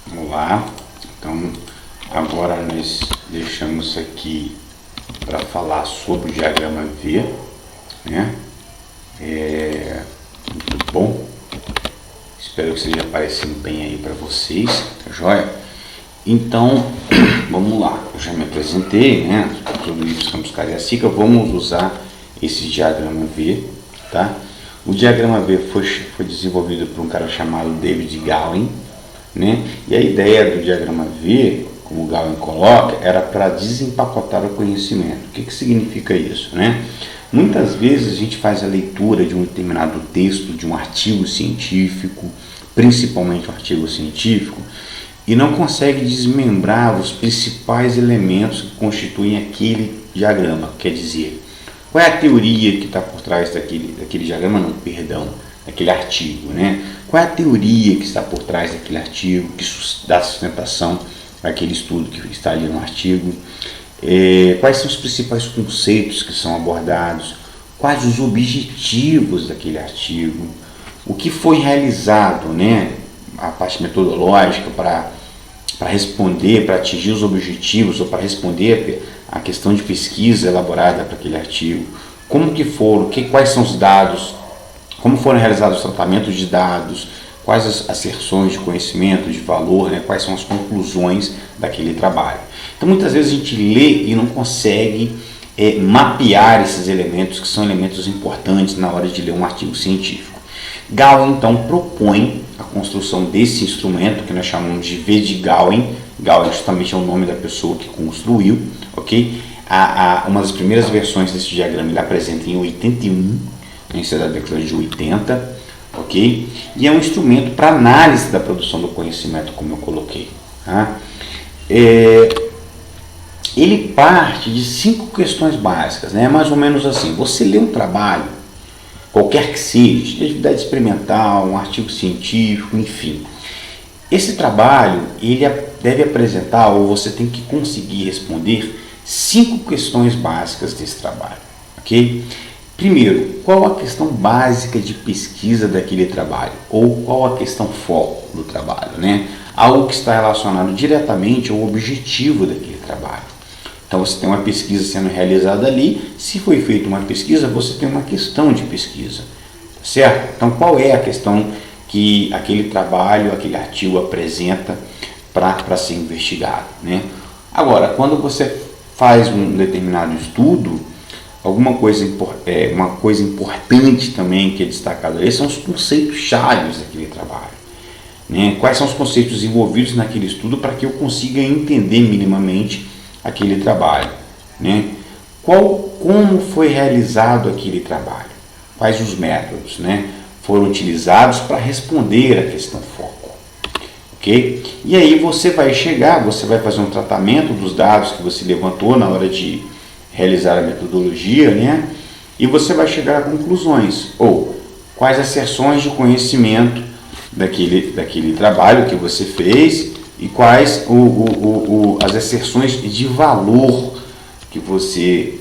Vamos lá. Então, agora nós deixamos aqui para falar sobre o diagrama V, né? Muito bom. Espero que esteja aparecendo bem aí para vocês, tá joia? Então, vamos lá. Eu já me apresentei, né? Sou do livro Campos Cariacica. Vamos usar esse diagrama V, tá? O diagrama V foi desenvolvido por um cara chamado David Gawin, né? E a ideia do diagrama V, como o Gawin coloca, era para desempacotar o conhecimento. O que significa isso, né? Muitas vezes a gente faz a leitura de um determinado texto, de um artigo científico, principalmente um artigo científico, e não consegue desmembrar os principais elementos que constituem aquele diagrama. Quer dizer, qual é a teoria que está por trás daquele diagrama? Não, perdão, daquele artigo, né? Qual é a teoria que está por trás daquele artigo, que dá sustentação àquele estudo que está ali no artigo? Quais são os principais conceitos que são abordados? Quais os objetivos daquele artigo? O que foi realizado, né? A parte metodológica para responder, para atingir os objetivos ou para responder a questão de pesquisa elaborada para aquele artigo. Como que foram, quais são os dados, como foram realizados os tratamentos de dados, quais as asserções de conhecimento, de valor, né? Quais são as conclusões daquele trabalho. Então muitas vezes a gente lê e não consegue mapear esses elementos que são elementos importantes na hora de ler um artigo científico. Gawin então propõe a construção desse instrumento que nós chamamos de V de Gawin. Gawin justamente é o nome da pessoa que construiu, ok? Uma das primeiras versões desse diagrama ele apresenta em 81, isso é da década de 80, ok? E é um instrumento para análise da produção do conhecimento, como eu coloquei. Tá? Ele parte de 5 questões básicas, né? Mais ou menos assim: você lê um trabalho, qualquer que seja, de atividade experimental, um artigo científico, enfim. Esse trabalho, ele deve apresentar, ou você tem que conseguir responder 5 questões básicas desse trabalho, ok? Primeiro, qual a questão básica de pesquisa daquele trabalho? Ou qual a questão foco do trabalho, né? Algo que está relacionado diretamente ao objetivo daquele trabalho. Então você tem uma pesquisa sendo realizada ali, se foi feita uma pesquisa, você tem uma questão de pesquisa, certo? Então qual é a questão que aquele trabalho, aquele artigo apresenta para ser investigado, né? Agora, quando você faz um determinado estudo, uma coisa importante também que é destacado aí são os conceitos chaves daquele trabalho, né? Quais são os conceitos envolvidos naquele estudo para que eu consiga entender minimamente aquele trabalho, né? Como foi realizado aquele trabalho? Quais os métodos, né, foram utilizados para responder a questão foco, ok? E aí você vai fazer um tratamento dos dados que você levantou na hora de realizar a metodologia, né? E você vai chegar a conclusões, ou quais asserções de conhecimento daquele trabalho que você fez e quais as asserções de valor que você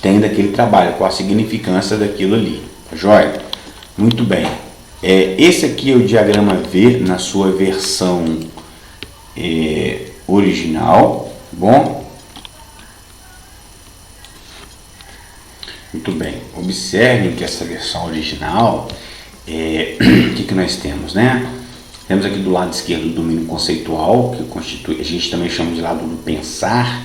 tem daquele trabalho, qual a significância daquilo ali, tá joia? Muito bem. Esse aqui é o diagrama V na sua versão original, tá bom? Muito bem. Observem que essa versão original, o que nós temos, né? Temos aqui do lado esquerdo o domínio conceitual, que constitui, a gente também chama de lado do pensar,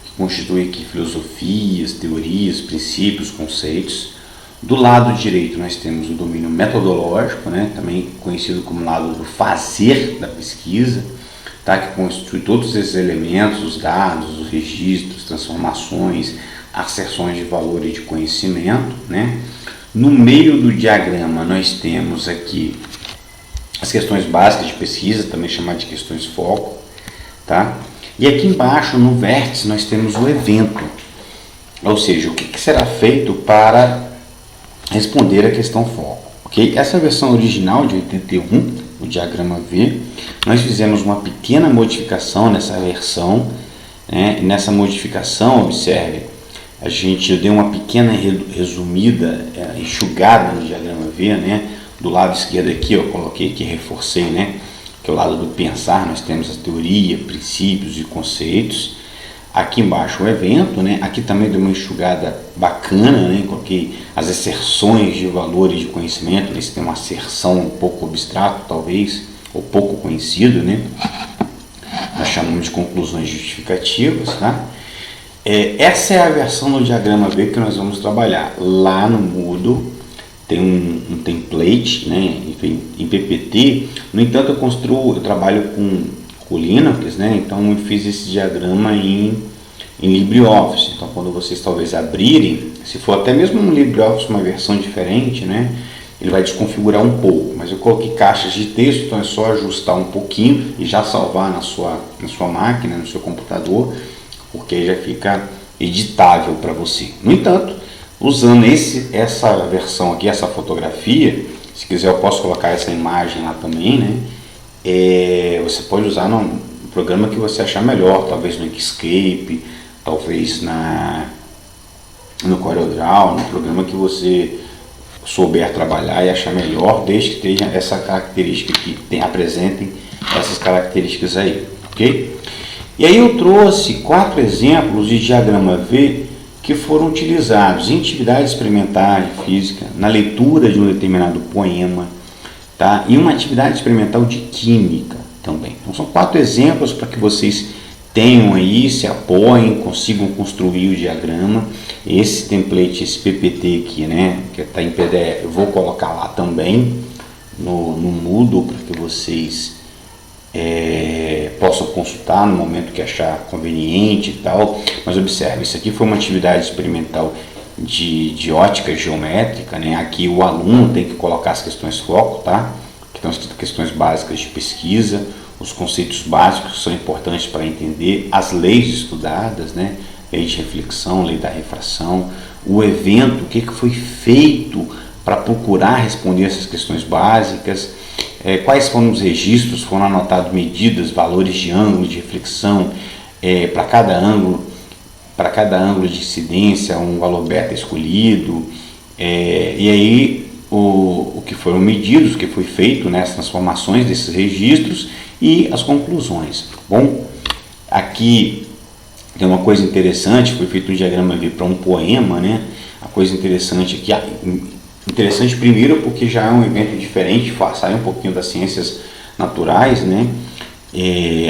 que constitui aqui filosofias, teorias, princípios, conceitos. Do lado direito nós temos o domínio metodológico, né? Também conhecido como lado do fazer da pesquisa, tá? Que constitui todos esses elementos, os dados, os registros, transformações, asserções de valor e de conhecimento, né? No meio do diagrama nós temos aqui as questões básicas de pesquisa, também chamadas de questões foco, tá? E aqui embaixo, no vértice, nós temos o evento, ou seja, o que será feito para responder a questão foco, ok? Essa versão original de 81, o diagrama V, nós fizemos uma pequena modificação nessa versão, né? Nessa modificação, observe, a gente deu uma pequena resumida, enxugada no diagrama V, né? Do lado esquerdo aqui, eu coloquei aqui, reforcei, né? que é o lado do pensar, nós temos a teoria, princípios e conceitos. Aqui embaixo o evento, né? Aqui também deu uma enxugada bacana, né? Coloquei as asserções de valores de conhecimento. Esse tem uma asserção um pouco abstrato, talvez, ou pouco conhecido, né? Nós chamamos de conclusões justificativas, tá? Essa é a versão do diagrama V que nós vamos trabalhar. Lá no Moodle tem um template, né? Em PPT. No entanto, eu trabalho com Linux, né? Então eu fiz esse diagrama em LibreOffice. Então quando vocês talvez abrirem, se for até mesmo no LibreOffice uma versão diferente, né? Ele vai desconfigurar um pouco, mas eu coloquei caixas de texto, então é só ajustar um pouquinho e já salvar na sua máquina, no seu computador, porque aí já fica editável para você. No entanto, usando essa versão aqui, essa fotografia, se quiser eu posso colocar essa imagem lá também, né? Você pode usar no programa que você achar melhor, talvez no Inkscape, talvez no CorelDRAW, no programa que você souber trabalhar e achar melhor, desde que tenha essa característica que apresentem essas características aí, ok? E aí eu trouxe 4 exemplos de diagrama V que foram utilizados em atividades experimentais de física, na leitura de um determinado poema, tá? E uma atividade experimental de química também. Então são 4 exemplos para que vocês tenham aí, se apoiem, consigam construir o diagrama. Esse template, esse PPT aqui, né, que está em PDF, eu vou colocar lá também no Moodle para que vocês possam consultar no momento que achar conveniente e tal. Mas observe, isso aqui foi uma atividade experimental de ótica geométrica, né? Aqui o aluno tem que colocar as questões foco, tá? Que estão escritas questões básicas de pesquisa, os conceitos básicos que são importantes para entender, as leis estudadas, né? Lei de reflexão, lei da refração, o evento, o que foi feito para procurar responder essas questões básicas, quais foram os registros, foram anotados medidas, valores de ângulo de reflexão para cada ângulo de incidência, um valor beta escolhido, e aí o que foram medidos, o que foi feito, né, as transformações desses registros e as conclusões. Bom, aqui tem uma coisa interessante, foi feito um diagrama V para um poema, né? A coisa interessante aqui, interessante primeiro porque já é um evento diferente, sai um pouquinho das ciências naturais, né?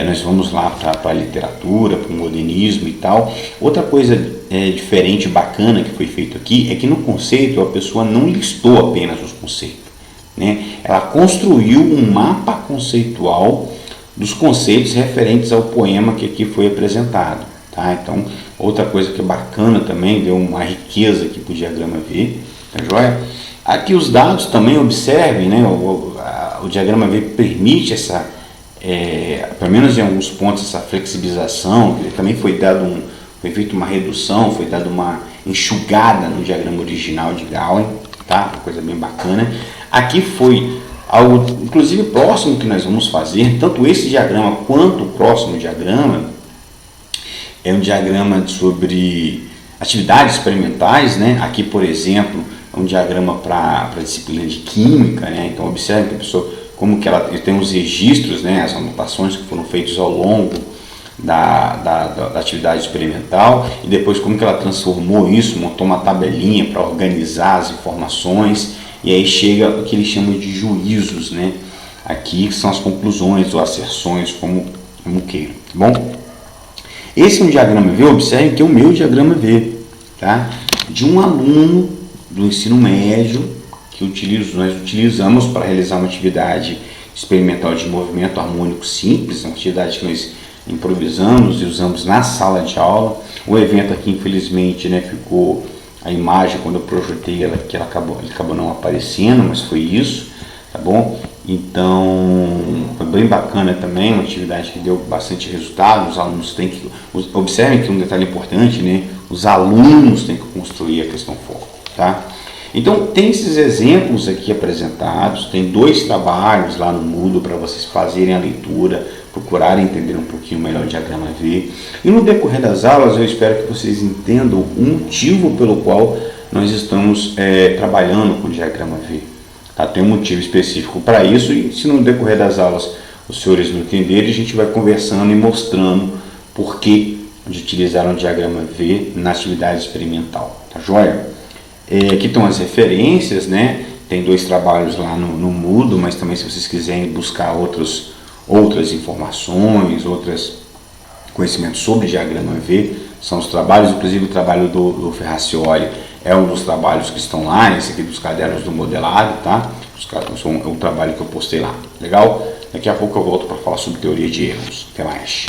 Nós vamos lá para a literatura, para o modernismo e tal. Outra coisa diferente, bacana que foi feito aqui é que no conceito a pessoa não listou apenas os conceitos, né? Ela construiu um mapa conceitual dos conceitos referentes ao poema que aqui foi apresentado, tá? Então, outra coisa que é bacana também, deu uma riqueza aqui para o diagrama V, tá joia? Aqui os dados também, observem, né? O diagrama V permite pelo menos em alguns pontos, essa flexibilização. Também foi feita uma redução, foi dada uma enxugada no diagrama original de Gauss, tá? Uma coisa bem bacana. Aqui foi algo, inclusive, próximo que nós vamos fazer, tanto esse diagrama quanto o próximo diagrama, é um diagrama sobre atividades experimentais, né? Aqui, por exemplo, é um diagrama para a disciplina de química, né? Então, observe que a pessoa, como que ela tem os registros, né? As anotações que foram feitas ao longo da atividade experimental, e depois como que ela transformou isso, montou uma tabelinha para organizar as informações, e aí chega o que eles chamam de juízos, né? Aqui são as conclusões ou asserções, como queira, tá bom? Esse é um diagrama V, observem que é o meu diagrama V, tá? De um aluno do ensino médio que nós utilizamos para realizar uma atividade experimental de movimento harmônico simples, uma atividade que nós improvisamos e usamos na sala de aula. O evento aqui, infelizmente, né, ficou a imagem, quando eu projetei ela, que ele acabou não aparecendo, mas foi isso, tá bom? Então, foi bem bacana também, uma atividade que deu bastante resultado. Os alunos têm que, observem que um detalhe importante, né? Os alunos têm que construir a questão foco, tá? Então, tem esses exemplos aqui apresentados, tem 2 trabalhos lá no Moodle para vocês fazerem a leitura, procurarem entender um pouquinho melhor o diagrama V. E no decorrer das aulas, eu espero que vocês entendam o motivo pelo qual nós estamos trabalhando com o diagrama V. Tá? Tem um motivo específico para isso, e se no decorrer das aulas os senhores não entenderem, a gente vai conversando e mostrando por que de utilizar um diagrama V na atividade experimental, tá joia? Aqui estão as referências, né? Tem 2 trabalhos lá no Moodle, mas também se vocês quiserem buscar outras informações, outros conhecimentos sobre diagrama V, são os trabalhos, inclusive o trabalho do Ferracioli é um dos trabalhos que estão lá, esse aqui dos cadernos do modelado, tá? É um trabalho que eu postei lá, legal? Daqui a pouco eu volto para falar sobre teoria de erros. Até mais.